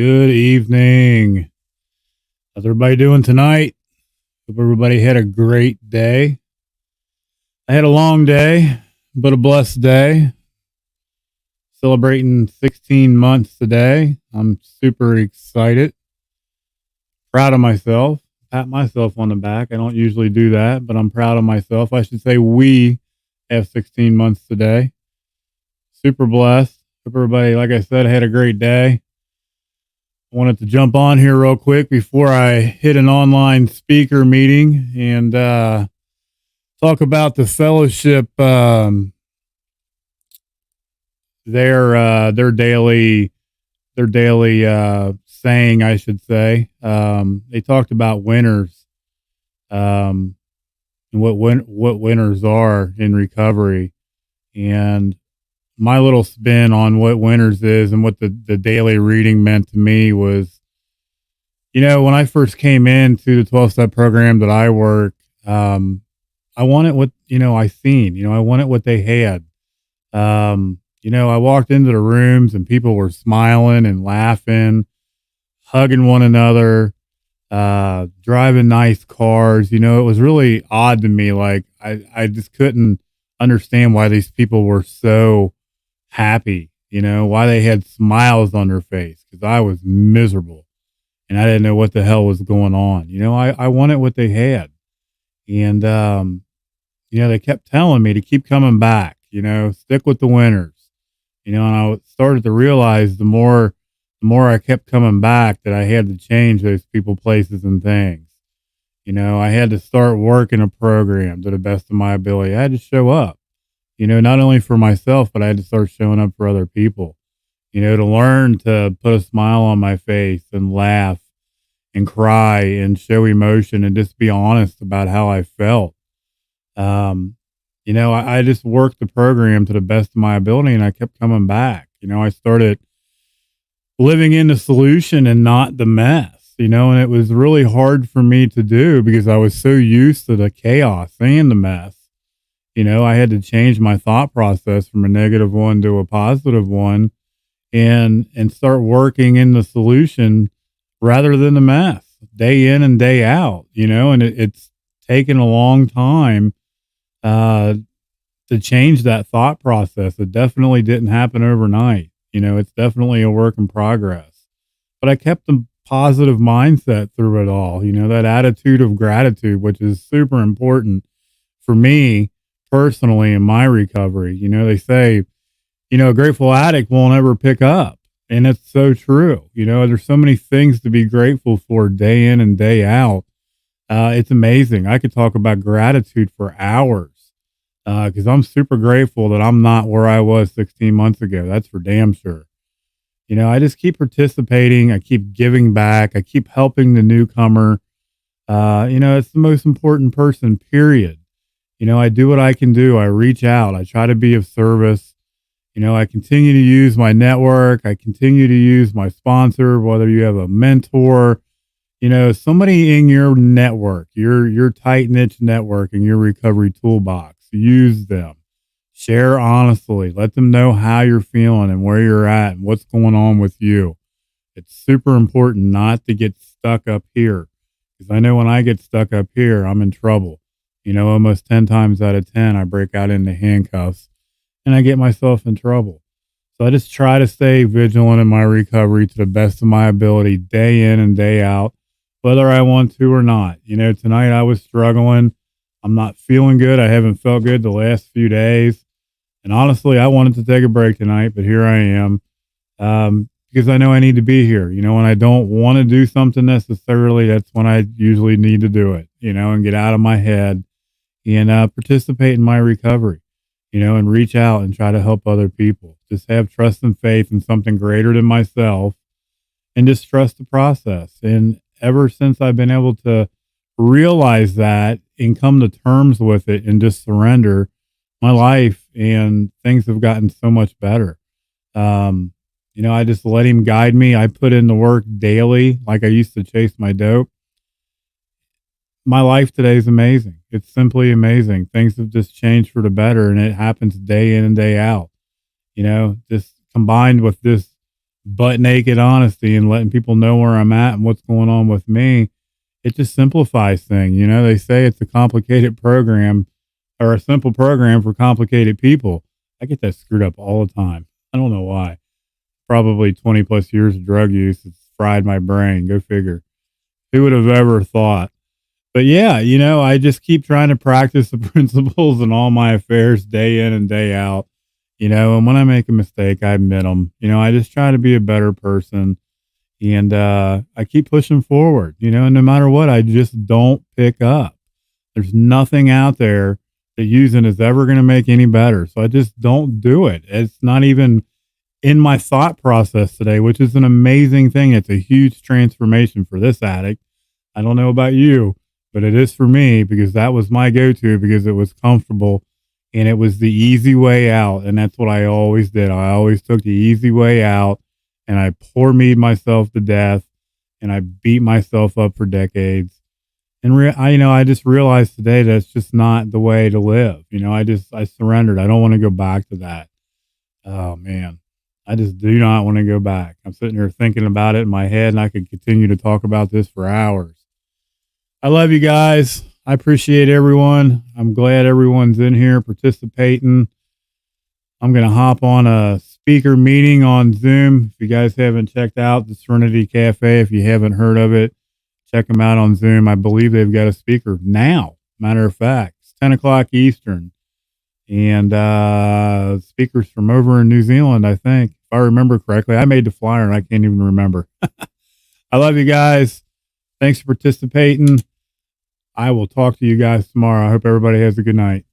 Good evening. How's everybody doing tonight? Hope everybody had a great day. I had a long day, but a blessed day. Celebrating 16 months today. I'm super excited. Proud of myself. Pat myself on the back. I don't usually do that, but I'm proud of myself. I should say we have 16 months today. Super blessed. Hope everybody, like I said, had a great day. I wanted to jump on here real quick before I hit an online speaker meeting and talk about the fellowship, their daily saying, I should say. They talked about winners, and what winners are in recovery, and my little spin on what winners is and what the daily reading meant to me was, when I first came into the 12-step program that I work, I wanted what, I seen, I wanted what they had. I walked into the rooms and people were smiling and laughing, hugging one another, driving nice cars. It was really odd to me. Like I just couldn't understand why these people were so happy, why they had smiles on their face, because I was miserable and I didn't know what the hell was going on. I wanted what they had. And, they kept telling me to keep coming back, stick with the winners, and I started to realize the more I kept coming back that I had to change those people, places, and things. I had to start working a program to the best of my ability. I had to show up, not only for myself, but I had to start showing up for other people, to learn to put a smile on my face and laugh and cry and show emotion and just be honest about how I felt. I just worked the program to the best of my ability and I kept coming back. I started living in the solution and not the mess, and it was really hard for me to do because I was so used to the chaos and the mess. I had to change my thought process from a negative one to a positive one and start working in the solution rather than the mess, day in and day out, and it's taken a long time to change that thought process. It definitely didn't happen overnight. It's definitely a work in progress, but I kept the positive mindset through it all, that attitude of gratitude, which is super important for me personally in my recovery. They say, a grateful addict won't ever pick up. And it's so true. There's so many things to be grateful for day in and day out. It's amazing. I could talk about gratitude for hours because I'm super grateful that I'm not where I was 16 months ago. That's for damn sure. I just keep participating. I keep giving back. I keep helping the newcomer. It's the most important person, period. I do what I can do. I reach out. I try to be of service. I continue to use my network. I continue to use my sponsor, whether you have a mentor, somebody in your network, your tight niche network in your recovery toolbox. Use them. Share honestly. Let them know how you're feeling and where you're at and what's going on with you. It's super important not to get stuck up here, because I know when I get stuck up here, I'm in trouble. Almost 10 times out of 10, I break out into handcuffs and I get myself in trouble. So I just try to stay vigilant in my recovery to the best of my ability, day in and day out, whether I want to or not. Tonight I was struggling. I'm not feeling good. I haven't felt good the last few days. And honestly, I wanted to take a break tonight, but here I am, because I know I need to be here. When I don't want to do something necessarily, that's when I usually need to do it, and get out of my head and participate in my recovery, and reach out and try to help other people. Just have trust and faith in something greater than myself and just trust the process. And ever since I've been able to realize that and come to terms with it and just surrender, my life and things have gotten so much better. I just let him guide me. I put in the work daily like I used to chase my dope. My life today is amazing. It's simply amazing. Things have just changed for the better, and it happens day in and day out. Just combined with this butt naked honesty and letting people know where I'm at and what's going on with me, it just simplifies things. You know, they say it's a complicated program or a simple program for complicated people. I get that screwed up all the time. I don't know why. Probably 20 plus years of drug use. It's fried my brain. Go figure. Who would have ever thought? But yeah, you know, I just keep trying to practice the principles in all my affairs day in and day out, you know, and when I make a mistake, I admit them. You know, I just try to be a better person and I keep pushing forward, you know, and no matter what, I just don't pick up. There's nothing out there that using is ever going to make any better. So I just don't do it. It's not even in my thought process today, which is an amazing thing. It's a huge transformation for this addict. I don't know about you, but it is for me because that was my go-to because it was comfortable and it was the easy way out. And that's what I always did. I always took the easy way out and I poor me'd myself to death and I beat myself up for decades. And I just realized today that's just not the way to live. You know, I surrendered. I don't want to go back to that. Oh man, I just do not want to go back. I'm sitting here thinking about it in my head and I could continue to talk about this for hours. I love you guys. I appreciate everyone. I'm glad everyone's in here participating. I'm going to hop on a speaker meeting on Zoom. If you guys haven't checked out the Serenity Cafe, if you haven't heard of it, check them out on Zoom. I believe they've got a speaker now. Matter of fact, it's 10 o'clock Eastern. And speakers from over in New Zealand, I think, if I remember correctly. I made the flyer and I can't even remember. I love you guys. Thanks for participating. I will talk to you guys tomorrow. I hope everybody has a good night.